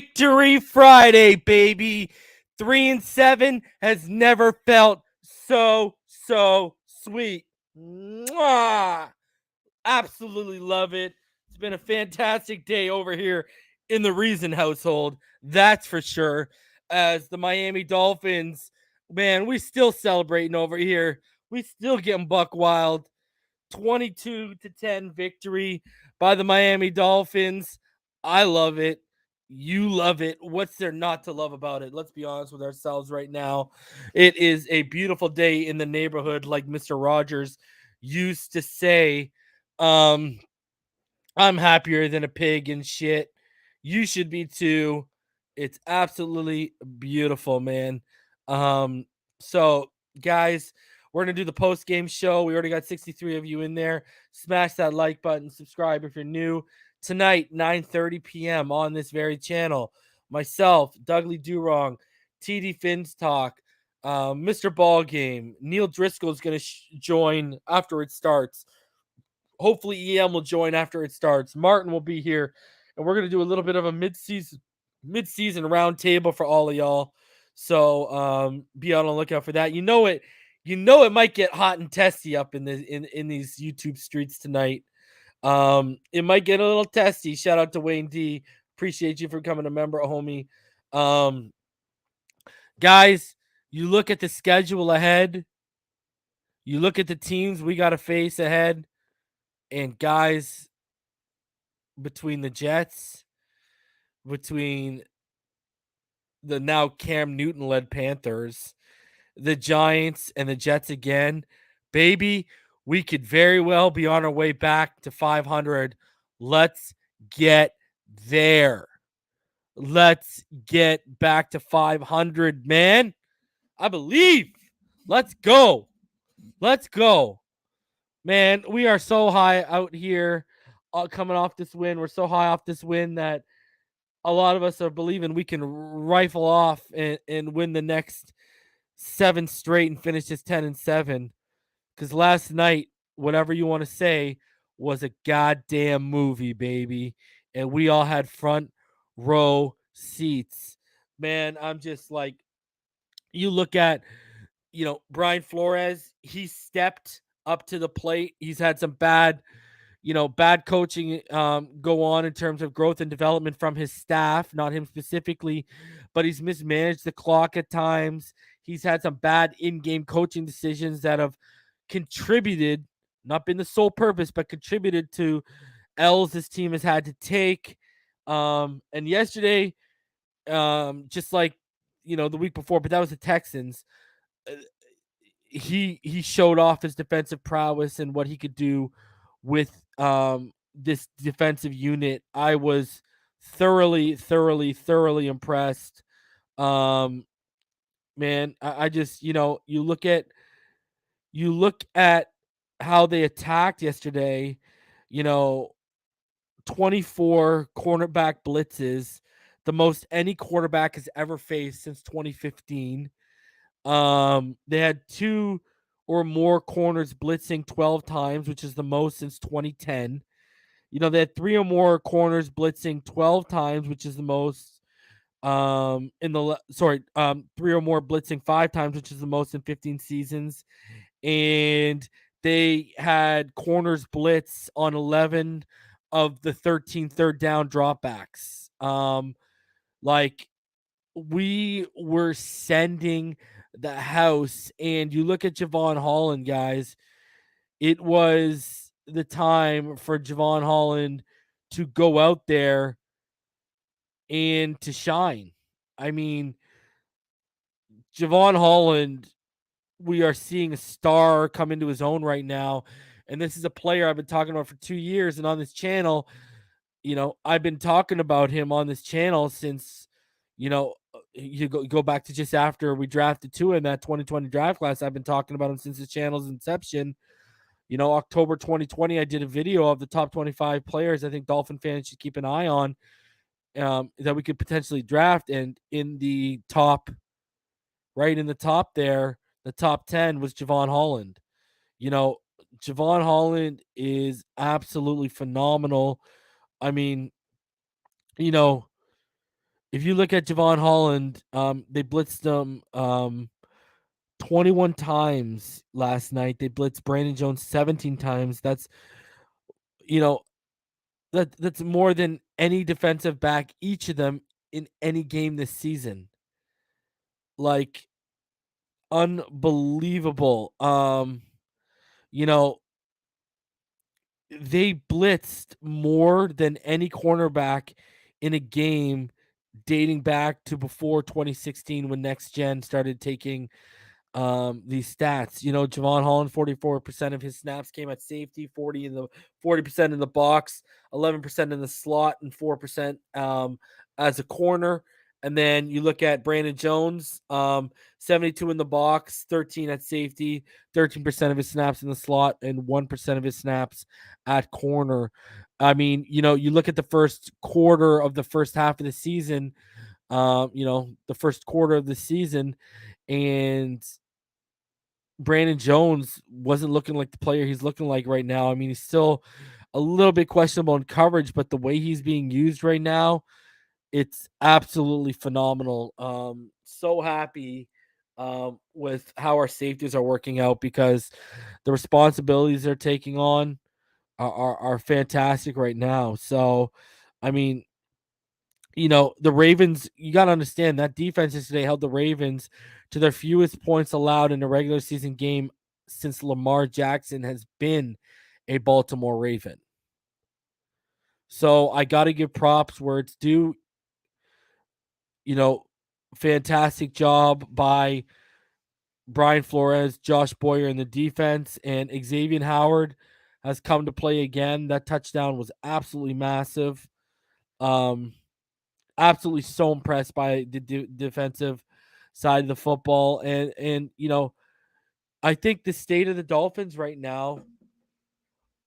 Victory Friday, baby. 3-7 has never felt so sweet. Mwah! Absolutely love it. It's been a fantastic day over here in the Reason household. That's for sure. As the Miami Dolphins, man, we still celebrating over here. We still getting buck wild. 22-10 victory by the Miami Dolphins. I love it. You love it. What's there not to love about it? Let's be honest with ourselves right now. It is a beautiful day in the neighborhood, like Mr. Rogers used to say. Um, I'm happier than a pig and shit. You should be too. It's absolutely beautiful, man. Um, so guys, we're gonna do the post game show. We already got 63 of you in there. Smash that like button, subscribe if you're new. Tonight, 9:30 p.m. on this very channel. Myself, Dudley Durong, TD Fins Talk, Mr. Ballgame, Neil Driscoll is gonna join after it starts. Hopefully EM will join after it starts. Martin will be here, and we're gonna do a little bit of a mid-season round table for all of y'all. So be on the lookout for that. You know it might get hot and testy up in these YouTube streets tonight. It might get a little testy. Shout out to Wayne D. Appreciate you for becoming a member, homie. Guys, you look at the schedule ahead. You look at the teams we got to face ahead. And guys, between the Jets, between the now Cam Newton led Panthers, the Giants, and the Jets again, baby, we could very well be on our way back to 500. Let's get there. Let's get back to 500, man. I believe. Let's go. Let's go. Man, we are so high out here coming off this win. We're so high off this win that a lot of us are believing we can rifle off and win the next 7 straight and finish this 10-7. Because last night, whatever you want to say, was a goddamn movie, baby. And we all had front row seats. Man, I'm just like, you look at, Brian Flores, he stepped up to the plate. He's had some bad coaching go on in terms of growth and development from his staff, not him specifically, but he's mismanaged the clock at times. He's had some bad in-game coaching decisions that have contributed, not been the sole purpose, but contributed to L's this team has had to take. And yesterday, just like the week before, but that was the Texans. He showed off his defensive prowess and what he could do with this defensive unit. I was thoroughly impressed. Man, I just you look at how they attacked yesterday. 24 cornerback blitzes, the most any quarterback has ever faced since 2015. They had 2 or more corners blitzing 12 times, which is the most since 2010. They had 3 or more corners blitzing 12 times, which is the most 3 or more blitzing 5 times, which is the most in 15 seasons. And they had corners blitz on 11 of the 13 third down dropbacks. Like, we were sending the house, and you look at Javon Holland, guys, it was the time for Javon Holland to go out there and to shine. I mean, Javon Holland, we are seeing a star come into his own right now. And this is a player I've been talking about for 2 years. And on this channel, I've been talking about him on this channel since, you go back to just after we drafted Tua in that 2020 draft class. I've been talking about him since the channel's inception. October 2020, I did a video of the top 25 players I think Dolphin fans should keep an eye on that we could potentially draft. And in the top there, the top 10 was Javon Holland. Javon Holland is absolutely phenomenal. I mean, If you look at Javon Holland, they blitzed him 21 times last night. They blitzed Brandon Jones 17 times. You know, that's more than any defensive back, each of them in any game this season. Like, unbelievable. You know, they blitzed more than any cornerback in a game dating back to before 2016 when Next Gen started taking these stats. You know, Javon Holland, 44% of his snaps came at safety, 40% in the box, 11% in the slot, and 4% as a corner. And then you look at Brandon Jones, 72 in the box, 13 at safety, 13% of his snaps in the slot, and 1% of his snaps at corner. I mean, you know, you look at the first quarter of the first half of the season, the first quarter of the season, and Brandon Jones wasn't looking like the player he's looking like right now. I mean, he's still a little bit questionable in coverage, but the way he's being used right now, it's absolutely phenomenal. So happy with how our safeties are working out because the responsibilities they're taking on are fantastic right now. So, I mean, the Ravens, you got to understand that defense yesterday held the Ravens to their fewest points allowed in a regular season game since Lamar Jackson has been a Baltimore Raven. So I got to give props where it's due. You know, fantastic job by Brian Flores, Josh Boyer in the defense, and Xavier Howard has come to play again. That touchdown was absolutely massive. Um, Absolutely so impressed by the defensive side of the football, and I think the state of the Dolphins right now,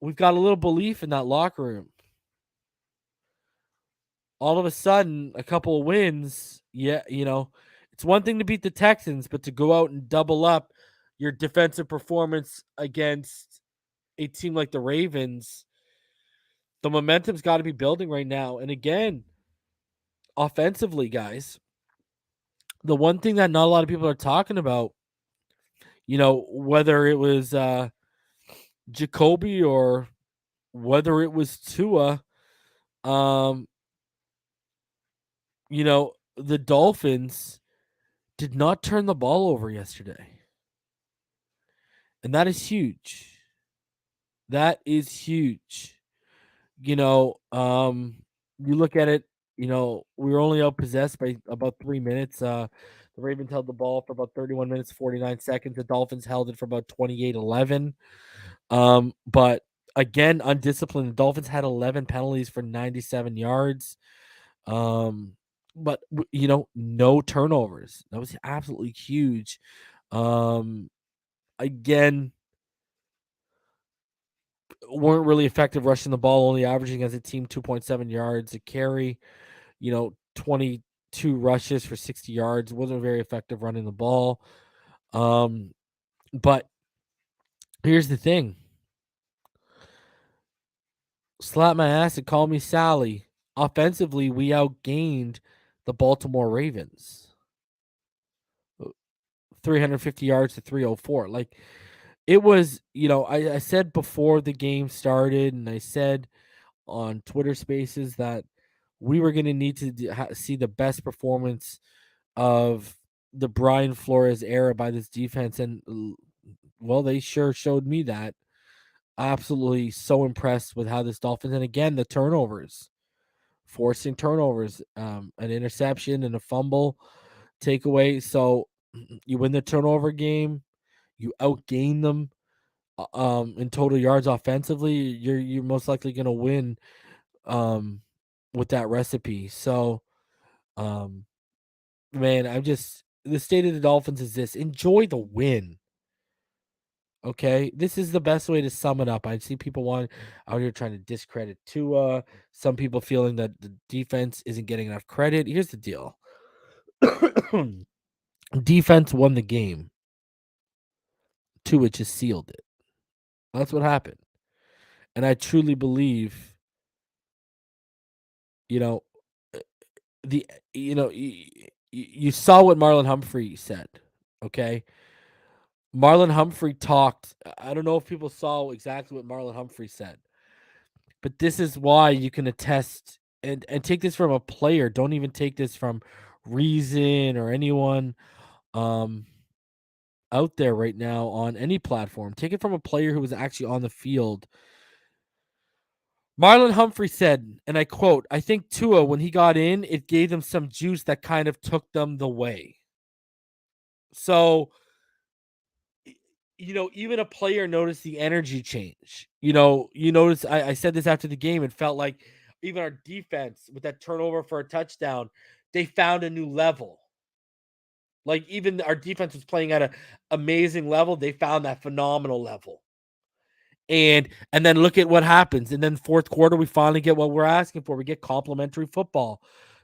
we've got a little belief in that locker room. All of a sudden, a couple of wins, yeah, it's one thing to beat the Texans, but to go out and double up your defensive performance against a team like the Ravens, the momentum's got to be building right now. And again, offensively, guys, the one thing that not a lot of people are talking about, whether it was Jacoby or whether it was Tua, um, the Dolphins did not turn the ball over yesterday. And that is huge. That is huge. You look at it, we were only out possessed by about 3 minutes. The Ravens held the ball for about 31 minutes, 49 seconds. The Dolphins held it for about 28-11. But again, undisciplined. The Dolphins had 11 penalties for 97 yards. But no turnovers. That was absolutely huge. Again, weren't really effective rushing the ball, only averaging as a team 2.7 yards a carry. 22 rushes for 60 yards. Wasn't very effective running the ball. But here's the thing. Slap my ass and call me Sally. Offensively, we outgained the Baltimore Ravens. 350 yards to 304. Like, it was, I said before the game started, and I said on Twitter Spaces that we were going to need to see the best performance of the Brian Flores era by this defense. And, well, they sure showed me that. Absolutely so impressed with how this Dolphins, and again, the turnovers, forcing turnovers, an interception and a fumble takeaway. So you win the turnover game, you outgain them in total yards offensively. You're most likely going to win with that recipe. So man, the state of the Dolphins is this: enjoy the win. Okay, this is the best way to sum it up. I see people out here trying to discredit Tua. Some people feeling that the defense isn't getting enough credit. Here's the deal: defense won the game. Tua just sealed it. That's what happened, and I truly believe, you know, the you saw what Marlon Humphrey said, okay? Marlon Humphrey talked. I don't know if people saw exactly what Marlon Humphrey said, but this is why you can attest and take this from a player. Don't even take this from Reason or anyone um out there right now on any platform. Take it from a player who was actually on the field. Marlon Humphrey said, and I quote, "I think Tua, when he got in, it gave them some juice that kind of took them the way." So, even a player noticed the energy change. You notice I said this after the game. It felt like even our defense with that turnover for a touchdown, they found a new level. Like even our defense was playing at an amazing level. They found that phenomenal level. And then look at what happens. And then fourth quarter, we finally get what we're asking for. We get complimentary football.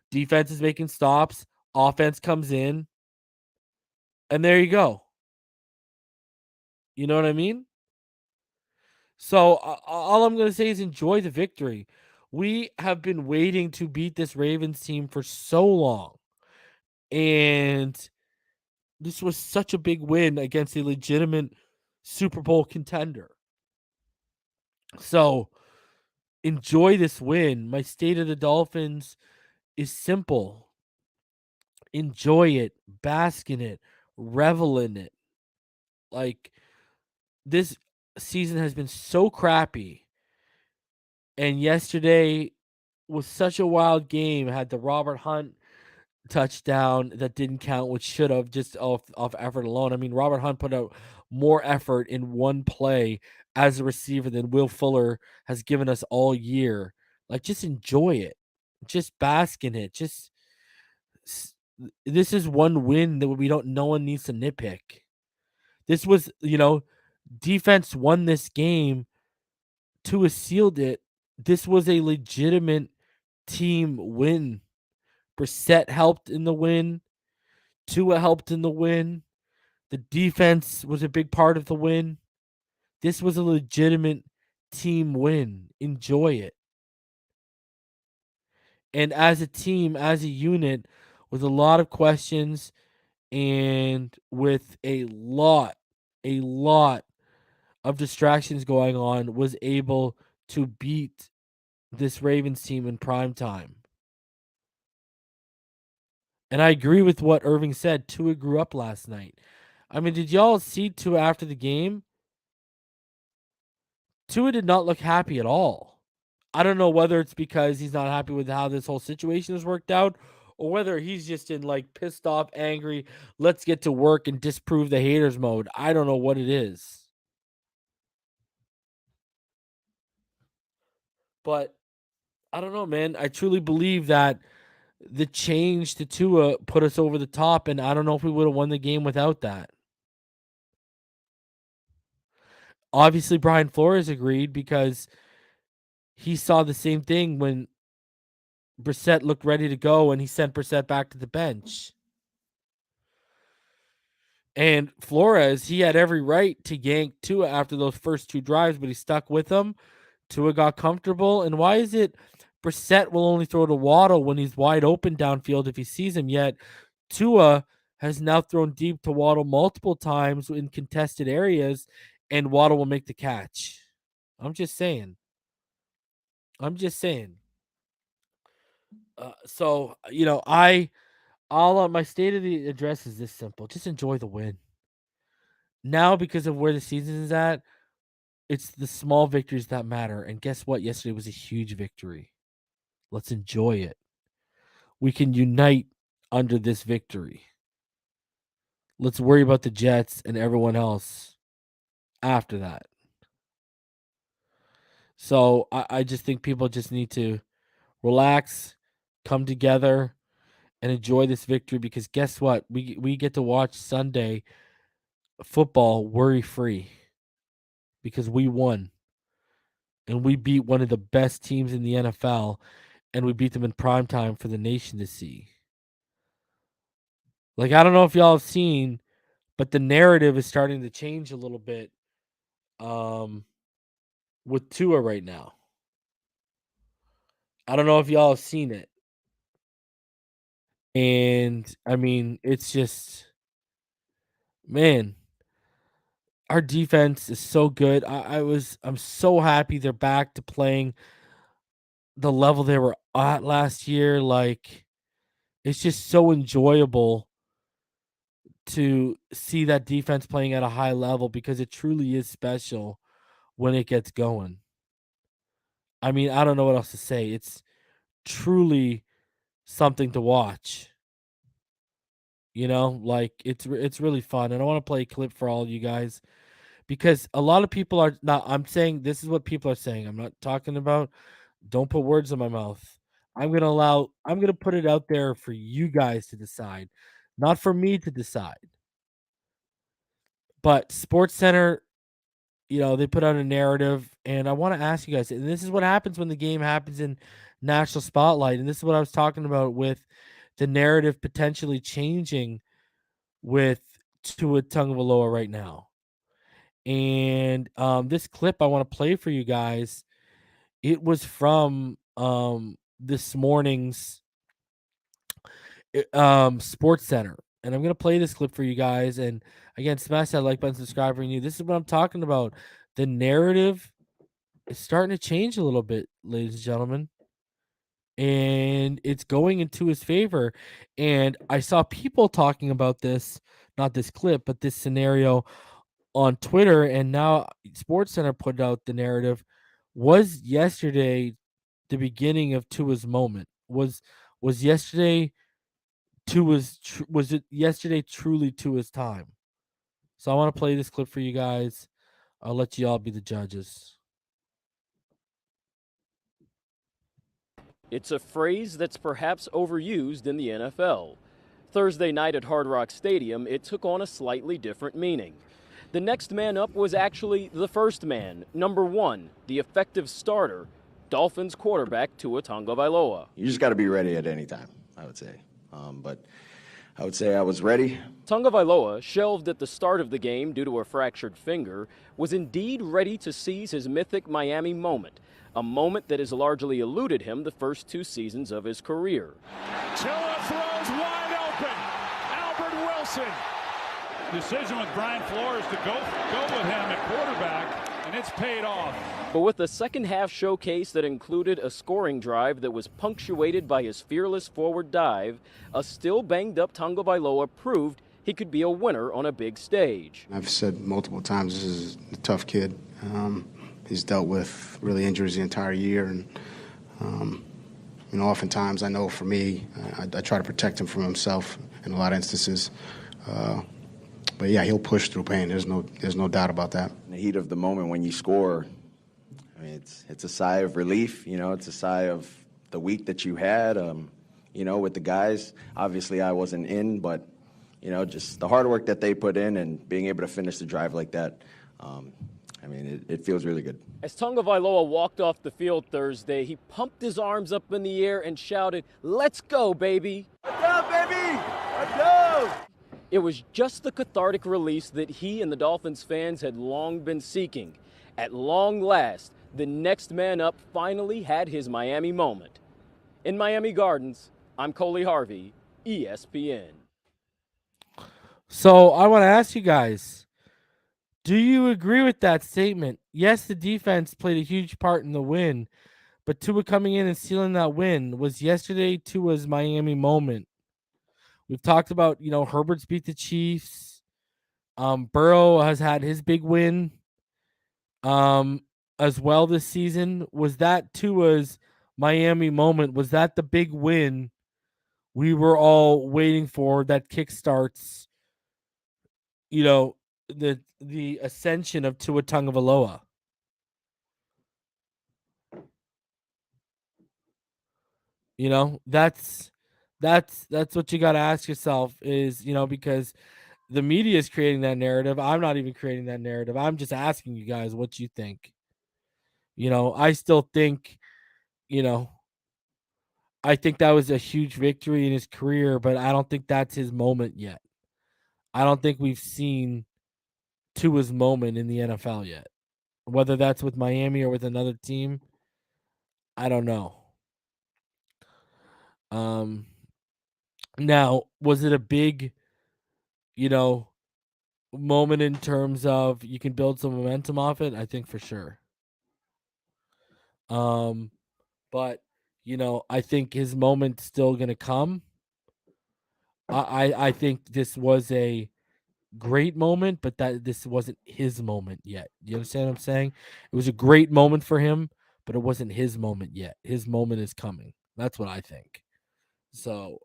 Defense is making stops. Offense comes in, and there you go. You know what I mean? So all I'm going to say is enjoy the victory. We have been waiting to beat this Ravens team for so long, and this was such a big win against a legitimate Super Bowl contender. So enjoy this win. My state of the Dolphins is simple. Enjoy it, bask in it, revel in it. Like this season has been so crappy, and yesterday was such a wild game. Had the Robert Hunt touchdown that didn't count, which should have, just off effort alone. I mean, Robert Hunt put out more effort in one play as a receiver than Will Fuller has given us all year. Like, just enjoy it, just bask in it. This is one win that we don't. No one needs to nitpick. This was, defense won this game. Tua sealed it. This was a legitimate team win. Brissett helped in the win. Tua helped in the win. The defense was a big part of the win. This was a legitimate team win. Enjoy it. And as a team, as a unit, with a lot of questions and with a lot of distractions going on, was able to beat this Ravens team in prime time. And I agree with what Irving said. Tua grew up last night. I mean, did y'all see Tua after the game? Tua did not look happy at all. I don't know whether it's because he's not happy with how this whole situation has worked out, or whether he's just in like pissed off, angry, let's get to work and disprove the haters mode. I don't know what it is. But I don't know, man. I truly believe that the change to Tua put us over the top, and I don't know if we would have won the game without that. Obviously, Brian Flores agreed because he saw the same thing when Brissett looked ready to go and he sent Brissett back to the bench. And Flores, he had every right to yank Tua after those first two drives, but he stuck with him. Tua got comfortable. And why is it Brissett will only throw to Waddle when he's wide open downfield if he sees him? Yet Tua has now thrown deep to Waddle multiple times in contested areas, and Waddle will make the catch. I'm just saying. I'm just saying. All on my state of the address is this simple. Just enjoy the win. Now, because of where the season is at, it's the small victories that matter. And guess what? Yesterday was a huge victory. Let's enjoy it. We can unite under this victory. Let's worry about the Jets and everyone else after that. So I just think people just need to relax, come together, and enjoy this victory, because guess what? We get to watch Sunday football worry free because we won and we beat one of the best teams in the NFL, and we beat them in prime time for the nation to see. Like, I don't know if y'all have seen, but the narrative is starting to change a little bit um with Tua right now. I don't know if y'all have seen it. And I mean, it's just, man, our defense is so good. I'm so happy they're back to playing the level they were at last year. Like, it's just so enjoyable to see that defense playing at a high level because it truly is special when it gets going. I mean, I don't know what else to say. It's truly something to watch. Like it's really fun, and I want to play a clip for all you guys because a lot of people are not. I'm saying this is what people are saying. I'm not talking about. Don't put words in my mouth. I'm gonna put it out there for you guys to decide, not for me to decide. But Sports Center, they put out a narrative, and I want to ask you guys, and this is what happens when the game happens in national spotlight, and this is what I was talking about with the narrative potentially changing with Tua Tagovailoa right now. And this clip I want to play for you guys, it was from this morning's Sports Center. And I'm gonna play this clip for you guys. And again, smash that like button, subscribe for you. This is what I'm talking about. The narrative is starting to change a little bit, ladies and gentlemen. And it's going into his favor. And I saw people talking about this, not this clip, but this scenario on Twitter. And now SportsCenter put out the narrative. Was yesterday the beginning of Tua's moment? Was yesterday was it yesterday truly Tua's time? So I want to play this clip for you guys. I'll let you all be the judges. It's a phrase that's perhaps overused in the NFL. Thursday night at Hard Rock Stadium, it took on a slightly different meaning. The next man up was actually the first man, number one, the effective starter, Dolphins quarterback Tua Tagovailoa. You just got to be ready at any time, I would say. But I would say I was ready. Tagovailoa, shelved at the start of the game due to a fractured finger, was indeed ready to seize his mythic Miami moment, a moment that has largely eluded him the first 2 seasons of his career. Tua throws wide open. Albert Wilson. Decision with Brian Flores to go with him at quarterback, and it's paid off. But with a second half showcase that included a scoring drive that was punctuated by his fearless forward dive, a still banged up Tagovailoa proved he could be a winner on a big stage. I've said multiple times this is a tough kid. He's dealt with really injuries the entire year, and oftentimes I know for me, I try to protect him from himself in a lot of instances. But yeah, he'll push through pain. There's no doubt about that. In the heat of the moment when you score, I mean, it's a sigh of relief. It's a sigh of the week that you had. With the guys. Obviously, I wasn't in, but just the hard work that they put in and being able to finish the drive like that. It feels really good. As Tagovailoa walked off the field Thursday, he pumped his arms up in the air and shouted, "Let's go, baby!" Let's go, baby! Let's go! It was just the cathartic release that he and the Dolphins fans had long been seeking. At long last, the next man up finally had his Miami moment. In Miami Gardens, I'm Coley Harvey, ESPN. So I want to ask you guys, do you agree with that statement? Yes, the defense played a huge part in the win, but Tua coming in and sealing that win was yesterday Tua's Miami moment. We've talked about, Herbert's beat the Chiefs. Burrow has had his big win as well this season. Was that Tua's Miami moment? Was that the big win we were all waiting for that kickstarts, the ascension of Tua Tagovailoa? That's what you got to ask yourself is, because the media is creating that narrative. I'm not even creating that narrative. I'm just asking you guys what you think. I still think, I think that was a huge victory in his career, but I don't think that's his moment yet. I don't think we've seen Tua's moment in the NFL yet. Whether that's with Miami or with another team, I don't know. Now, was it a big, you know, moment in terms of you can build some momentum off it? I think for sure. But I think his moment's still gonna come. I think this was a great moment, but that this wasn't his moment yet. You understand what I'm saying? It was a great moment for him, but it wasn't his moment yet. His moment is coming. That's what I think. So,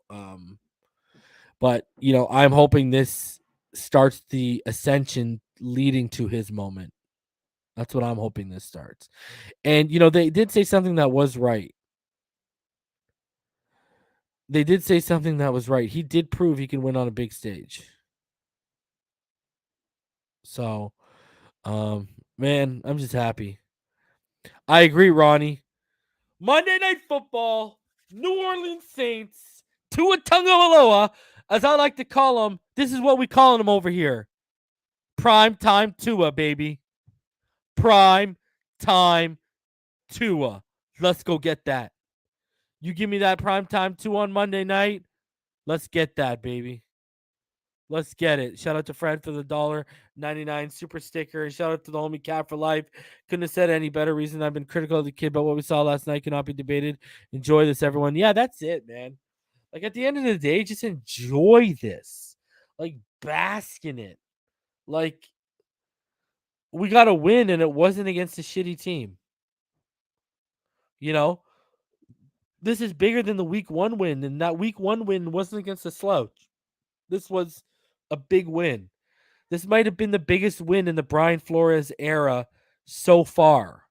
but I'm hoping this starts the ascension leading to his moment. That's what I'm hoping this starts. And they did say something that was right. They did say something that was right. He did prove he can win on a big stage. So, man, I'm just happy. I agree, Ronnie. Monday Night Football, New Orleans Saints, Tua Tagovailoa, as I like to call him. This is what we call him over here. Prime time Tua, baby. Prime time Tua. Let's go get that. You give me that prime time Tua on Monday night. Let's get that, baby. Let's get it. Shout out to Fred for the $1.99 super sticker. And shout out to the homie Cat for life. Couldn't have said any better reason. I've been critical of the kid, but what we saw last night cannot be debated. Enjoy this, everyone. Yeah, that's it, man. Like at the end of the day, just enjoy this. Like bask in it. Like we got to win, and it wasn't against a shitty team. This is bigger than the week 1 win, and that week 1 win wasn't against a slouch. This was a big win. This might have been the biggest win in the Brian Flores era so far.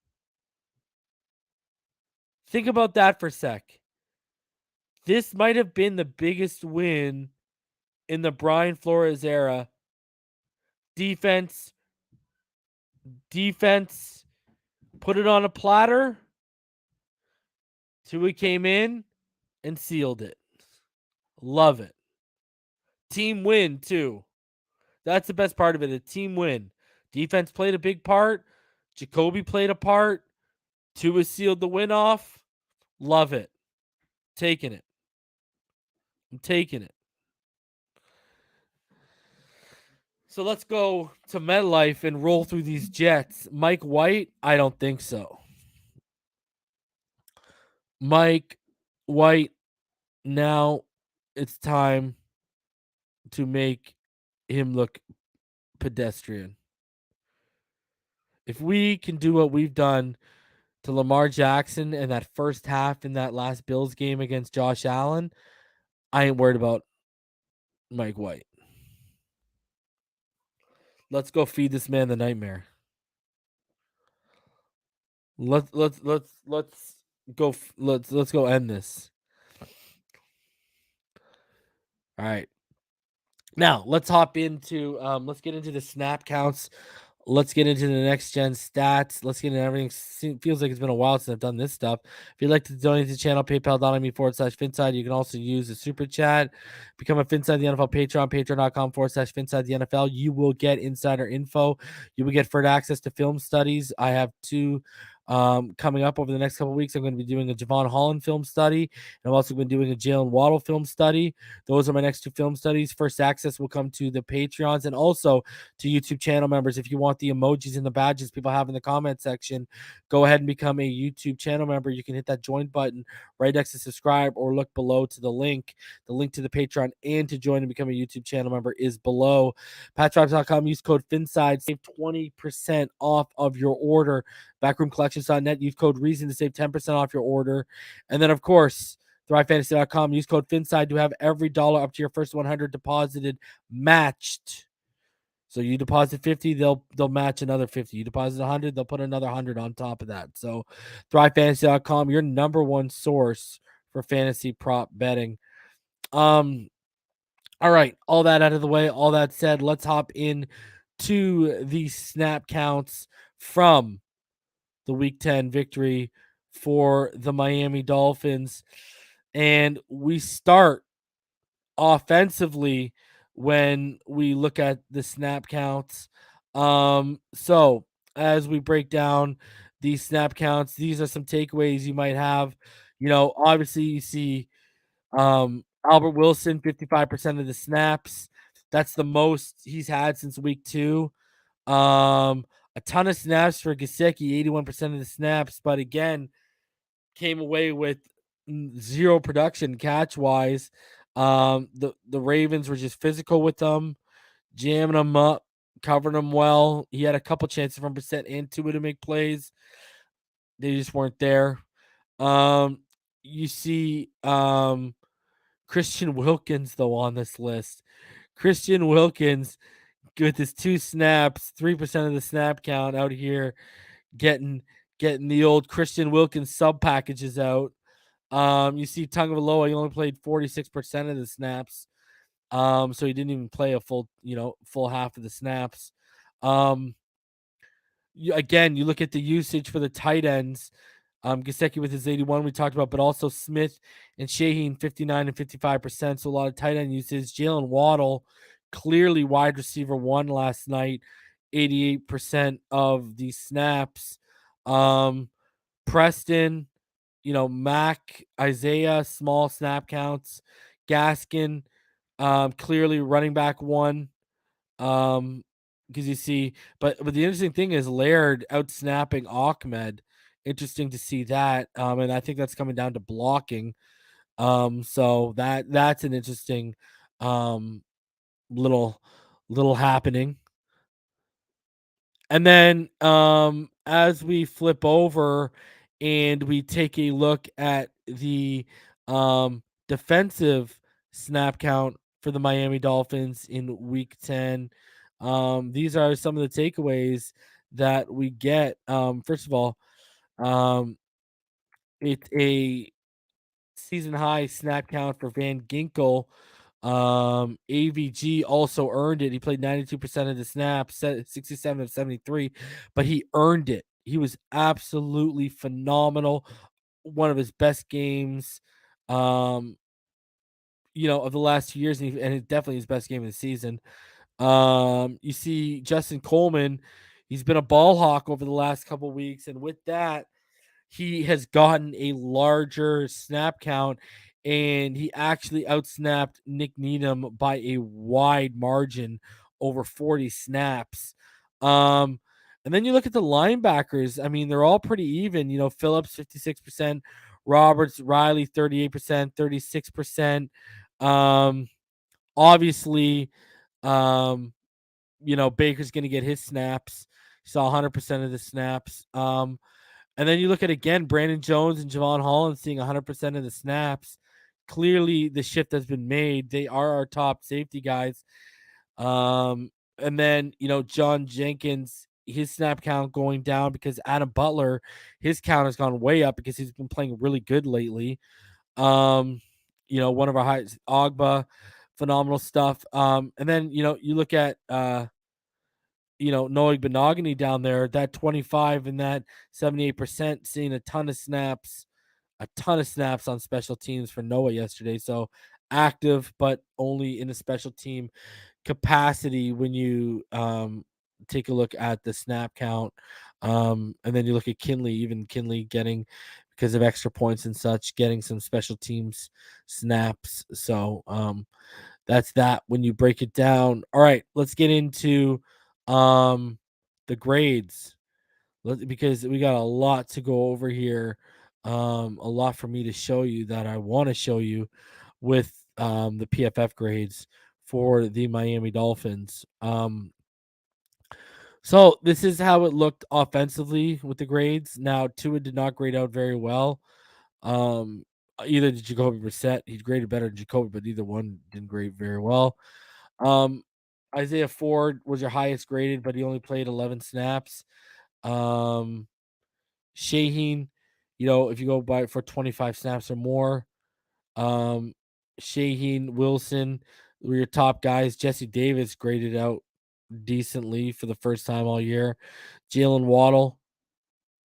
Think about that for a sec. This might have been the biggest win in the Brian Flores era. Defense, put it on a platter. Tua came in and sealed it. Love it. Team win, too. That's the best part of it, a team win. Defense played a big part. Jacoby played a part. Tua sealed the win off. Love it. Taking it. I'm taking it. So let's go to MetLife and roll through these Jets. Mike White? I don't think so. Mike White, now it's time to make him look pedestrian. If we can do what we've done to Lamar Jackson in that first half in that last Bills game against Josh Allen, I ain't worried about Mike White. Let's go feed this man the nightmare. Let's go end this. All right. Now let's hop into let's get into the snap counts. Let's get into the next gen stats. Let's get into everything. Feels like it's been a while since I've done this stuff. If you'd like to donate to the channel, paypal.me/Phinside. You can also use the super chat. Become a Phinside the NFL Patreon, patreon.com/Phinside the NFL. You will get insider info. You will get further access to film studies. I have 2 coming up over the next couple of weeks. I'm going to be doing a Javon Holland film study, and I'm also going to be doing a Jalen Waddle film study. Those are my next 2 film studies. First access will come to the Patreons and also to YouTube channel members. If you want the emojis and the badges people have in the comment section, go ahead and become a YouTube channel member. You can hit that join button right next to subscribe or look below to the link. The link to the Patreon and to join and become a YouTube channel member is below. PatchVibes.com. Use code Phinside. Save 20% off of your order. Backroomcollections.net. Use code REASON to save 10% off your order. And then, of course, ThriveFantasy.com. Use code Phinside to have every dollar up to your first 100 deposited matched. So you deposit 50, they'll match another 50. You deposit 100, they'll put another 100 on top of that. So ThriveFantasy.com, your number one source for fantasy prop betting. All right, all that out of the way. All that said, let's hop in to the snap counts from the Week 10 victory for the Miami Dolphins. And we start offensively when we look at the snap counts. So as we break down these snap counts, these are some takeaways you might have. Obviously you see Albert Wilson, 55% of the snaps. That's the most he's had since week 2. A ton of snaps for Gesicki, 81% of the snaps, but again, came away with zero production catch-wise. The Ravens were just physical with them, jamming them up, covering them well. He had a couple chances from Brissett and Tua to make plays. They just weren't there. You see Christian Wilkins, though, on this list. Christian Wilkins with his 2 snaps, 3% of the snap count out here, getting the old Christian Wilkins sub packages out. You see Tagovailoa, he only played 46% of the snaps. So he didn't even play a full half of the snaps. Again, you look at the usage for the tight ends. Gesicki with his 81 we talked about, but also Smith and Shaheen 59 and 55%. So a lot of tight end usage. Jalen Waddle, clearly wide receiver 1 last night, 88% of the snaps. Preston, Mac, Isaiah, small snap counts. Gaskin, clearly running back 1. Because you see, but the interesting thing is Laird out snapping Ahmed. Interesting to see that. And I think that's coming down to blocking. So that's an interesting little happening. And then as we flip over and we take a look at the defensive snap count for the Miami Dolphins in week 10, these are some of the takeaways that we get. First of all, it's a season high snap count for Van Ginkel. AVG also earned it. He played 92% of the snaps, 67 of 73, but he earned it. He was absolutely phenomenal. One of his best games, of the last 2 years, and it's definitely his best game of the season. You see Justin Coleman, he's been a ball hawk over the last couple weeks, and with that, he has gotten a larger snap count, and he actually outsnapped Nick Needham by a wide margin, over 40 snaps. And then you look at the linebackers. I mean, they're all pretty even. Phillips 56%, Roberts, Riley 38%, 36%. Obviously, Baker's going to get his snaps. He saw 100% of the snaps. And then you look at, again, Brandon Jones and Javon Holland seeing 100% of the snaps. Clearly, the shift has been made. They are our top safety guys. And then, John Jenkins, his snap count going down because Adam Butler, his count has gone way up because he's been playing really good lately. One of our highest, Ogba, phenomenal stuff. And then, you look at Noah Benogany down there, that 25 and that 78%, seeing a ton of snaps on special teams for Noah yesterday. So active, but only in a special team capacity when you take a look at the snap count. And then you look at Kinley, even Kinley getting, because of extra points and such, getting some special teams snaps. So that's that when you break it down. All right, let's get into the grades, because we got a lot to go over here. A lot for me to show you that I want to show you with the PFF grades for the Miami Dolphins. So this is how it looked offensively with the grades. Now, Tua did not grade out very well. Either did Jacoby Brissett. He graded better than Jacoby, but either one didn't grade very well. Isaiah Ford was your highest graded, but he only played 11 snaps. Shaheen, if you go by for 25 snaps or more, Shaheen, Wilson were your top guys. Jesse Davis graded out decently for the first time all year. Jalen Waddle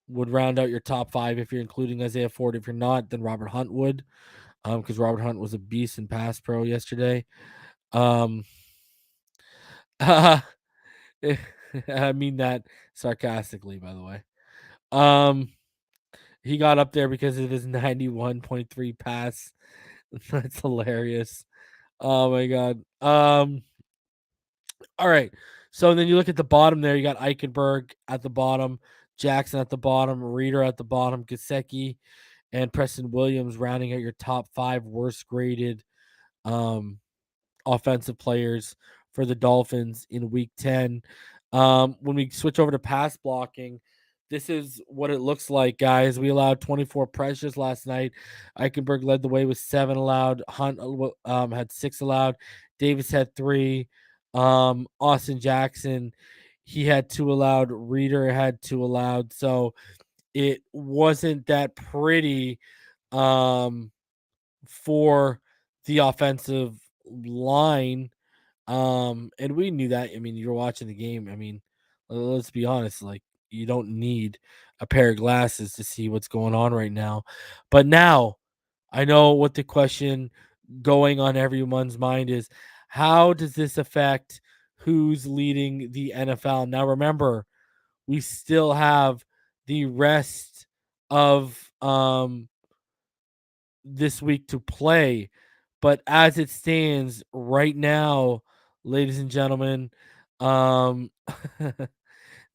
would round out your top 5 if you're including Isaiah Ford. If you're not, then Robert Hunt would, because Robert Hunt was a beast in pass pro yesterday. I mean that sarcastically, by the way. He got up there because of his 91.3 That's hilarious. Oh my god. All right. So then you look at the bottom there. You got Eichenberg at the bottom, Jackson at the bottom, Reeder at the bottom, Gasecki and Preston Williams rounding out your top 5 worst graded um, offensive players for the Dolphins in Week 10. When we switch over to pass blocking, this is what it looks like, guys. We allowed 24 pressures last night. Eichenberg led the way with 7 allowed. Hunt had 6 allowed. Davis had 3. Austin Jackson, he had 2 allowed. Reeder had 2 allowed. So it wasn't that pretty for the offensive line. And we knew that. I mean, you're watching the game. I mean, let's be honest, like you don't need a pair of glasses to see what's going on right now. But now I know what the question going on everyone's mind is: how does this affect who's leading the NFL? Now remember, we still have the rest of this week to play. But as it stands right now, ladies and gentlemen, um,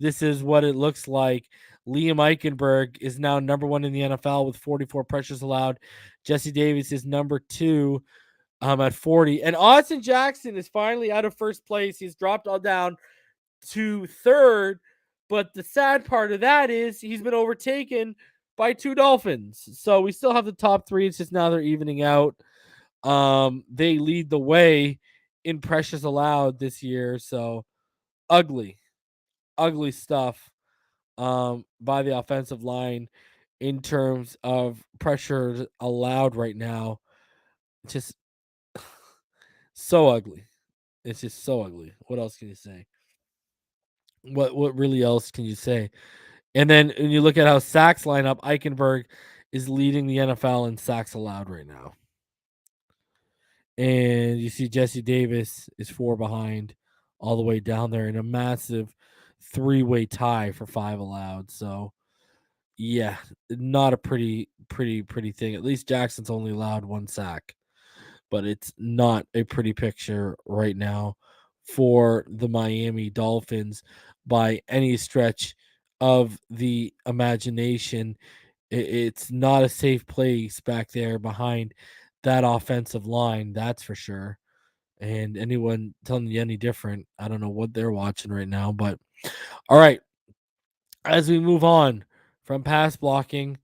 this is what it looks like. Liam Eichenberg is now number 1 in the NFL with 44 pressures allowed. Jesse Davis is number 2 at 40. And Austin Jackson is finally out of first place. He's dropped all down to third. But the sad part of that is he's been overtaken by 2 Dolphins. So we still have the top 3. It's just now they're evening out. They lead the way in pressures allowed this year. So ugly stuff by the offensive line in terms of pressure allowed right now. Just so ugly. It's just so ugly. What else can you say? What really else can you say? And then when you look at how sacks line up, Eichenberg is leading the NFL in sacks allowed right now. And you see Jesse Davis is 4 behind all the way down there in a massive 3-way tie for 5 allowed. So yeah, not a pretty thing. At least Jackson's only allowed 1 sack, but it's not a pretty picture right now for the Miami Dolphins by any stretch of the imagination. It's not a safe place back there behind that offensive line, that's for sure. And anyone telling you any different, I don't know what they're watching right now. But all right, as we move on from pass blocking,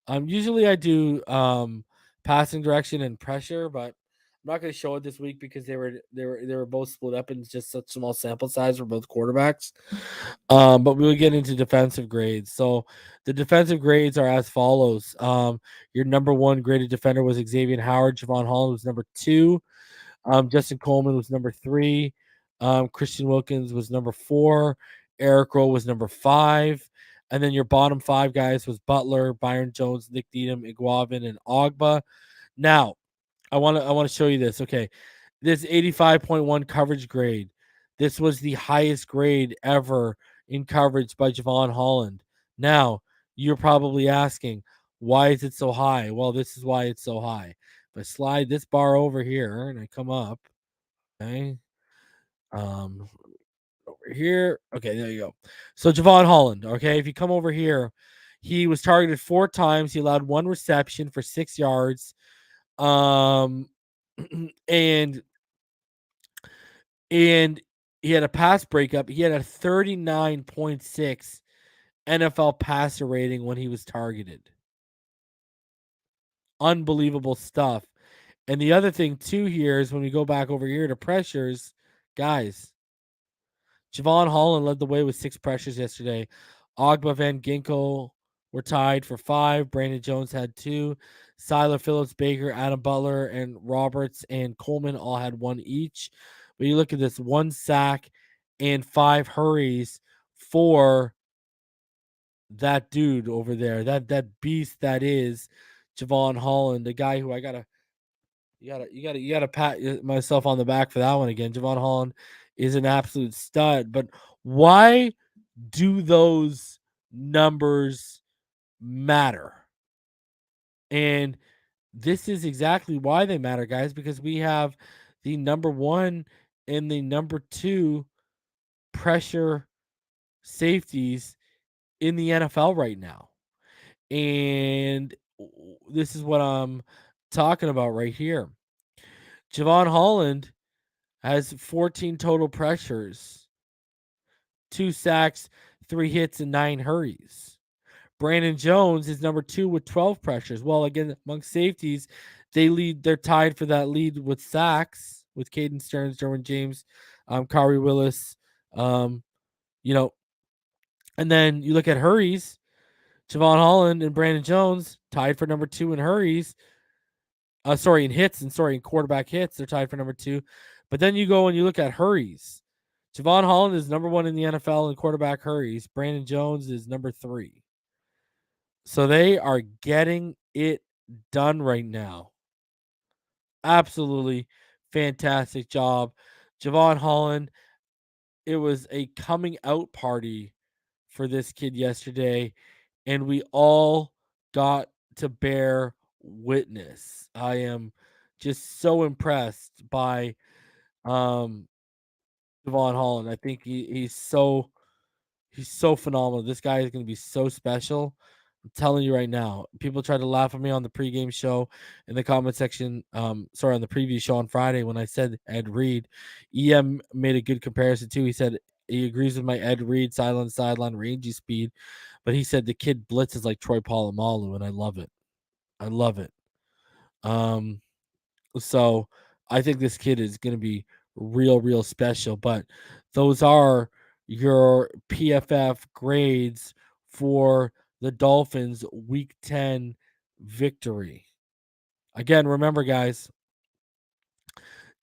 usually I do passing direction and pressure, but I'm not going to show it this week because they were both split up in just such small sample size for both quarterbacks. But we will get into defensive grades. So the defensive grades are as follows. Your number 1 graded defender was Xavier Howard. Javon Holland was number 2. Justin Coleman was number 3. Christian Wilkins was number 4. Eric Rowe was number 5. And then your bottom 5 guys was Butler, Byron Jones, Nick Needham, Iguavin, and Ogba. Now, I want to show you this. Okay, this 85.1 coverage grade. This was the highest grade ever in coverage by Javon Holland. Now, you're probably asking, why is it so high? Well, this is why it's so high. If I slide this bar over here and I come up, okay, over here, okay, there you go. So Javon Holland, okay, if you come over here, he was targeted 4 times. He allowed 1 reception for 6 yards. And he had a pass breakup. He had a 39.6 NFL passer rating when he was targeted. Unbelievable stuff. And the other thing too here is when we go back over here to pressures, guys, Javon Holland led the way with 6 pressures yesterday. Ogba Van Ginkel were tied for 5. Brandon Jones had 2. Siler Phillips, Baker, Adam Butler, and Roberts and Coleman all had 1 each. But you look at this, 1 sack and 5 hurries for that dude over there, that beast that is Javon Holland, the guy who you gotta pat myself on the back for that one again. Javon Holland is an absolute stud. But why do those numbers matter? And this is exactly why they matter, guys, because we have the number 1 and the number 2 pressure safeties in the NFL right now. And this is what I'm talking about right here. Javon Holland has 14 total pressures, 2 sacks, 3 hits, and 9 hurries. Brandon Jones is number 2 with 12 pressures. Well, again, among safeties, they're tied for that lead with sacks with Caden Stearns, Derwin James, Kari Willis, you know, and then you look at hurries, Javon Holland and Brandon Jones tied for number 2 in hurries. In hits and in quarterback hits, they're tied for number 2. But then you go and you look at hurries. Javon Holland is number 1 in the NFL in quarterback hurries. Brandon Jones is number 3. So they are getting it done right now. Absolutely fantastic job. Javon Holland, it was a coming out party for this kid yesterday, and we all got to bear witness. I am just so impressed by Javon Holland. I think he's so phenomenal. This guy is going to be so special. I'm telling you right now. People tried to laugh at me on the pregame show in the comment section. On the preview show on Friday when I said Ed Reed. EM made a good comparison too. He said he agrees with my Ed Reed sideline rangy speed, but he said the kid blitzes like Troy Polamalu, and I love it. I love it. So I think this kid is going to be real special. But those are your PFF grades for the Dolphins Week 10 victory. Again, remember, guys,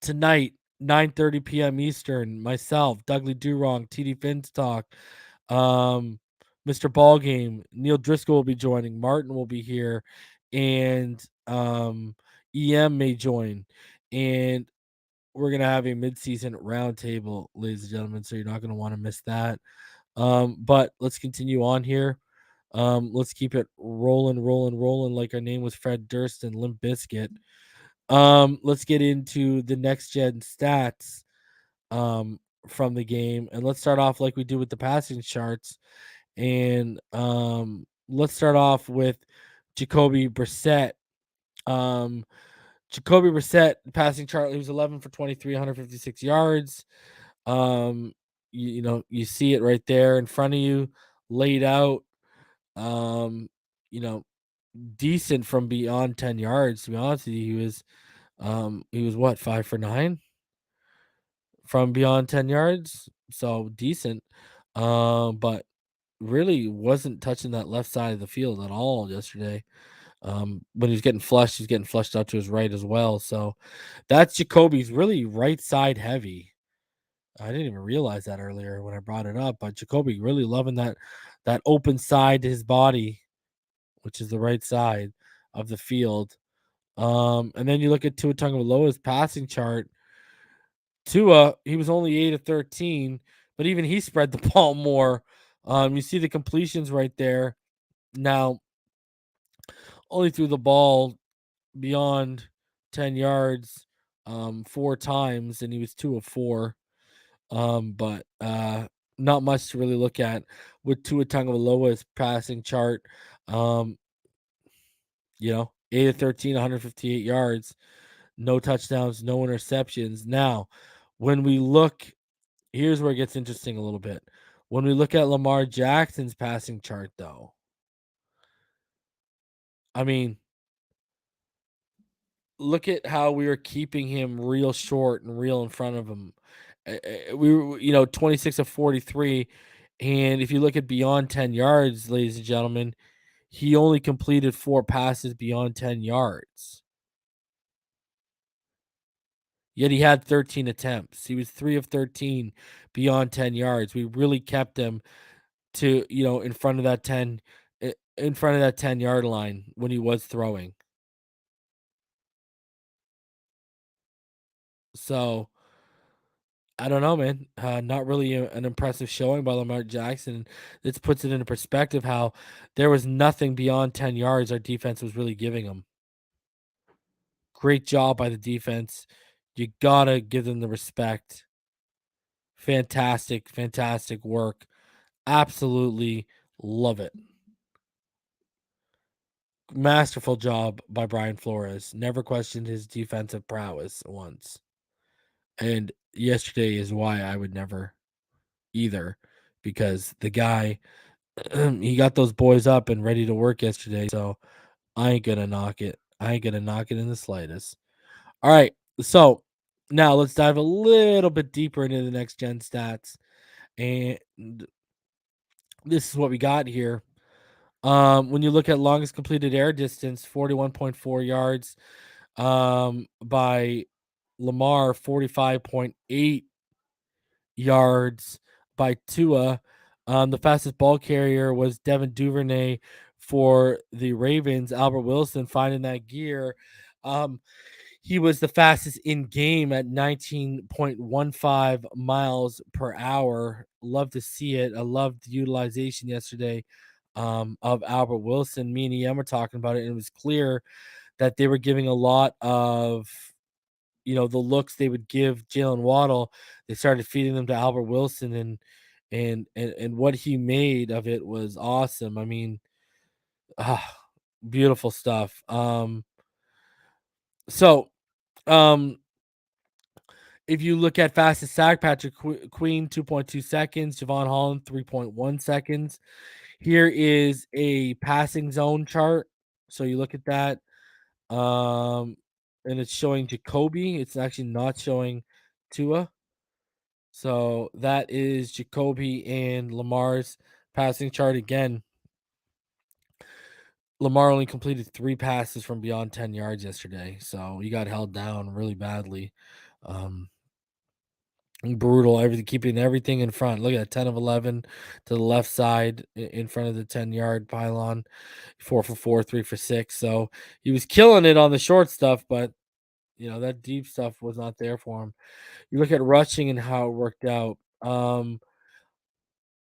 tonight, 9:30 p.m. Eastern, myself, Dudley Durong, TD Finstock, Mr. Ballgame, Neil Driscoll will be joining, Martin will be here, and EM may join. And we're going to have a midseason roundtable, ladies and gentlemen, so you're not going to want to miss that. But let's continue on here. Let's keep it rolling like our name was Fred Durst and Limp Bizkit. Let's get into the next gen stats from the game, and let's start off like we do with the passing charts. And let's start off with Jacoby Brissett. Jacoby Brissett passing chart, he was 11 for 23, 156 yards. You see it right there in front of you, laid out. Decent from beyond 10 yards. To be honest with you, he was what, 5 for 9 from beyond 10 yards, so decent. But really wasn't touching that left side of the field at all yesterday. When he was getting flushed out to his right as well. So that's Jacoby's really right side heavy. I didn't even realize that earlier when I brought it up, but Jacoby really loving that open side to his body, which is the right side of the field. And then you look at Tua Tagovailoa's passing chart. Tua, he was only 8 of 13, but even he spread the ball more. You see the completions right there. Now, only threw the ball beyond 10 yards 4 times, and he was 2 of 4. But not much to really look at with Tua Tagovailoa's passing chart. 8 of 13, 158 yards, no touchdowns, no interceptions. Now, when we look, here's where it gets interesting a little bit. When we look at Lamar Jackson's passing chart, though, I mean, look at how we were keeping him real short and real in front of him. We were, 26 of 43. And if you look at beyond 10 yards, ladies and gentlemen, he only completed 4 passes beyond 10 yards. Yet he had 13 attempts. He was 3 of 13 beyond 10 yards. We really kept him to, in front of that 10-yard line when he was throwing. So I don't know, man. Not really an impressive showing by Lamar Jackson. This puts it into perspective how there was nothing beyond 10 yards our defense was really giving him. Great job by the defense. You gotta give them the respect. Fantastic, fantastic work. Absolutely love it. Masterful job by Brian Flores. Never questioned his defensive prowess once. And yesterday is why I would never either, because the guy, he got those boys up and ready to work yesterday. So I ain't gonna knock it. I ain't gonna knock it in the slightest. All right. So now let's dive a little bit deeper into the next gen stats. And this is what we got here. When you look at longest completed air distance, 41.4 yards by Lamar, 45.8 yards by Tua. The fastest ball carrier was Devin Duvernay for the Ravens. Albert Wilson finding that gear. He was the fastest in game at 19.15 miles per hour. Love to see it. I loved the utilization yesterday of Albert Wilson. Me and EM were talking about it, and it was clear that they were giving a lot of, the looks they would give Jalen Waddle. They started feeding them to Albert Wilson, and what he made of it was awesome. I mean, beautiful stuff. So if you look at fastest sack, Patrick Queen, 2.2 seconds. Javon Holland, 3.1 seconds. Here is a passing zone chart. So you look at that, and it's showing Jacoby. It's actually not showing Tua. So that is Jacoby and Lamar's passing chart again. Lamar only completed 3 passes from beyond 10 yards yesterday, so he got held down really badly. Brutal, keeping everything in front. Look at that, 10 of 11 to the left side in front of the 10-yard pylon. 4 for 4, 3 for 6. So he was killing it on the short stuff, but that deep stuff was not there for him. You look at rushing and how it worked out.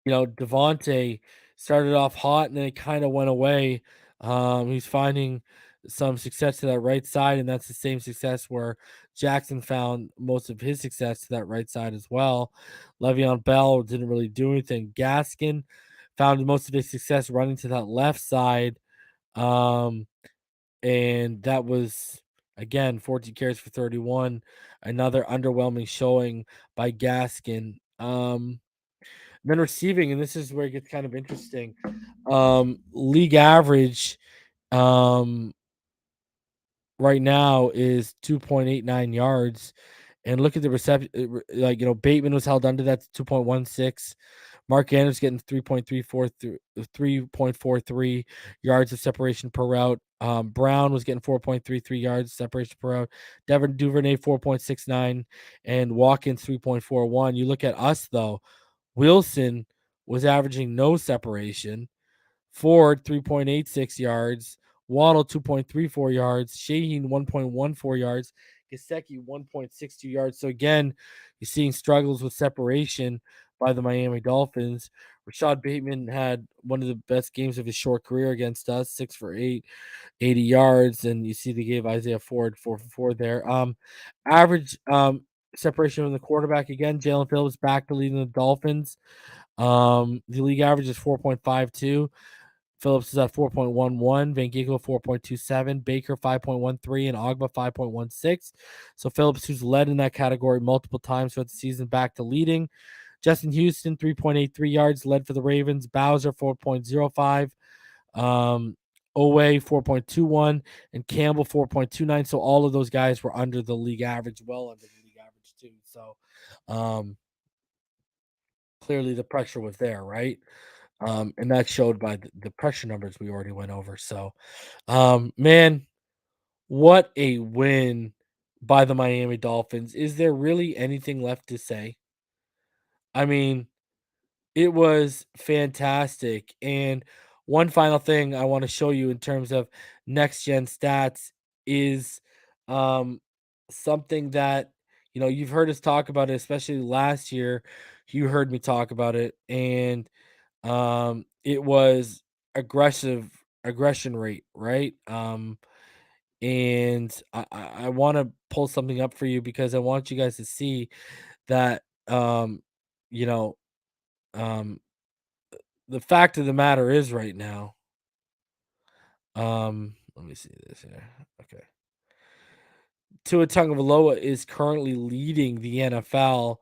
Devontae started off hot and then it kind of went away. He's finding some success to that right side, and that's the same success where Jackson found most of his success to that right side as well. Le'Veon Bell didn't really do anything. Gaskin found most of his success running to that left side. And that was, again, 14 carries for 31. Another underwhelming showing by Gaskin. Then receiving, and this is where it gets kind of interesting. League average right now is 2.89 yards. And look at the reception. Bateman was held under that 2.16. Mark Andrews getting 3.43 yards of separation per route. Brown was getting 4.33 yards separation per route. Devin Duvernay 4.69, and Watkins 3.41. You look at us though. Wilson was averaging no separation. Ford 3.86 yards. Waddle 2.34 yards. Shaheen 1.14 yards. Gesicki 1.62 yards. So again, you're seeing struggles with separation by the Miami Dolphins. Rashad Bateman had one of the best games of his short career against us, 6 for 8, 80 yards. And you see they gave Isaiah Ford 4 for 4 there. Average separation from the quarterback again. Jalen Phillips back to leading the Dolphins. The league average is 4.52. Phillips is at 4.11, Van Ginkel 4.27, Baker 5.13, and Ogba 5.16. So Phillips, who's led in that category multiple times throughout the season, back to leading. Justin Houston 3.83 yards, led for the Ravens. Bowser 4.05, Owe 4.21, and Campbell 4.29. So all of those guys were under the league average, well under the league average too. So clearly the pressure was there, right? And that showed by the pressure numbers we already went over. So, man, what a win by the Miami Dolphins. Is there really anything left to say? I mean, it was fantastic. And one final thing I want to show you in terms of next gen stats is something that you've heard us talk about it, especially last year. You heard me talk about it, and it was aggression rate, right? And I want to pull something up for you because I want you guys to see that you know the fact of the matter is right now. Let me see this here. Okay. Tua Tagovailoa is currently leading the NFL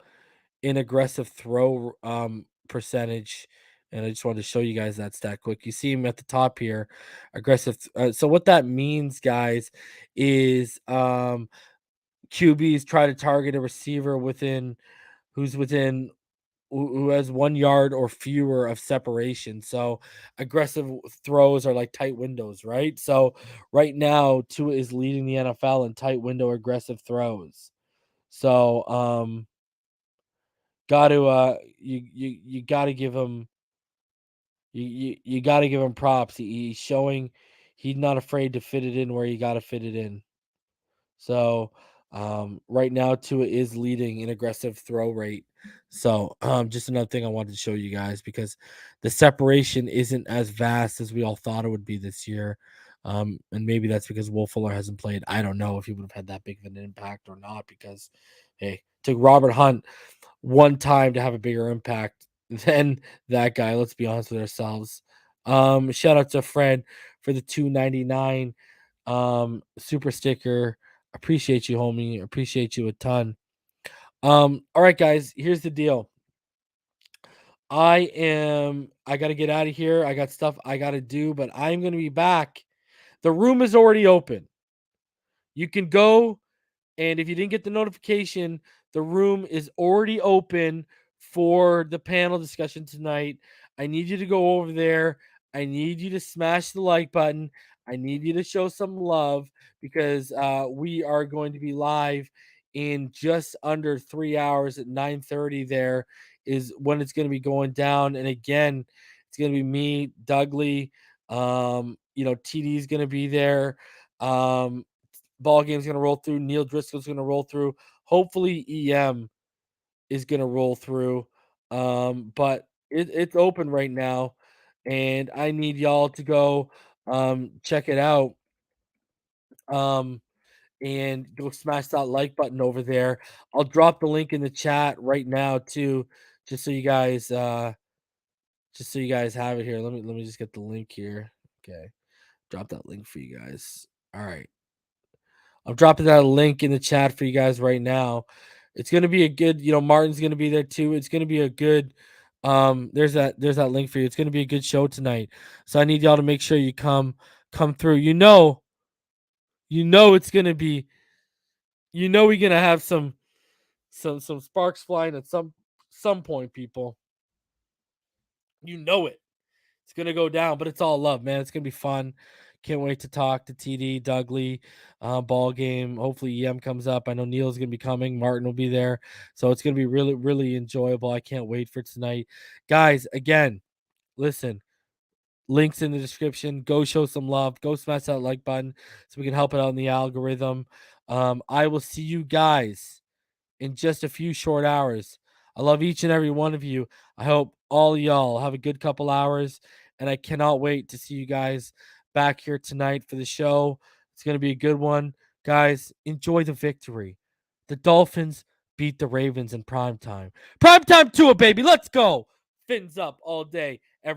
in aggressive throw percentage. And I just wanted to show you guys that stat quick. You see him at the top here, aggressive. So what that means, guys, is QBs try to target a receiver who has 1 yard or fewer of separation. So aggressive throws are like tight windows, right? So right now, Tua is leading the NFL in tight window aggressive throws. So got to you got to give him you got to give him props. He's showing he's not afraid to fit it in where you got to fit it in. So right now Tua is leading in aggressive throw rate. So just another thing I wanted to show you guys because the separation isn't as vast as we all thought it would be this year. And maybe that's because Will Fuller hasn't played. I don't know if he would have had that big of an impact or not because hey, it took Robert Hunt one time to have a bigger impact than that guy. Let's be honest with ourselves. Shout out to Fred for the $2.99 super sticker. Appreciate you, homie. Appreciate you a ton. All right, guys, here's the deal. I got to get out of here. I got stuff I got to do, but I'm going to be back. The room is already open. You can go, and if you didn't get the notification, the room is already open for the panel discussion tonight. I need you to go over there. I need you to smash the like button. I need you to show some love because we are going to be live in just under 3 hours at 9:30. There is when it's going to be going down. And again, it's going to be me, Dougley. TD is going to be there. Ball game's going to roll through. Neil Driscoll's going to roll through. Hopefully EM is going to roll through. But it's open right now, and I need y'all to go check it out. And go smash that like button over there. I'll drop the link in the chat right now too, just so you guys have it here. Let me just get the link here. Okay. Drop that link for you guys. All right. I'm dropping that link in the chat for you guys right now. It's going to be a good, Martin's going to be there too. It's going to be a good there's that link for you. It's going to be a good show tonight. So I need y'all to make sure you come through. It's going to be we're going to have some sparks flying at some point, people. It's going to go down, but it's all love, man. It's going to be fun. Can't wait to talk to TD, Dougley, ball game. Hopefully EM comes up. I know Neil's going to be coming. Martin will be there. So it's going to be really, really enjoyable. I can't wait for tonight. Guys, again, listen, links in the description. Go show some love. Go smash that like button so we can help it out in the algorithm. I will see you guys in just a few short hours. I love each and every one of you. I hope all y'all have a good couple hours, and I cannot wait to see you guys back here tonight for the show. It's going to be a good one. Guys, enjoy the victory. The Dolphins beat the Ravens in primetime. Primetime Tua, baby. Let's go. Fins up all day.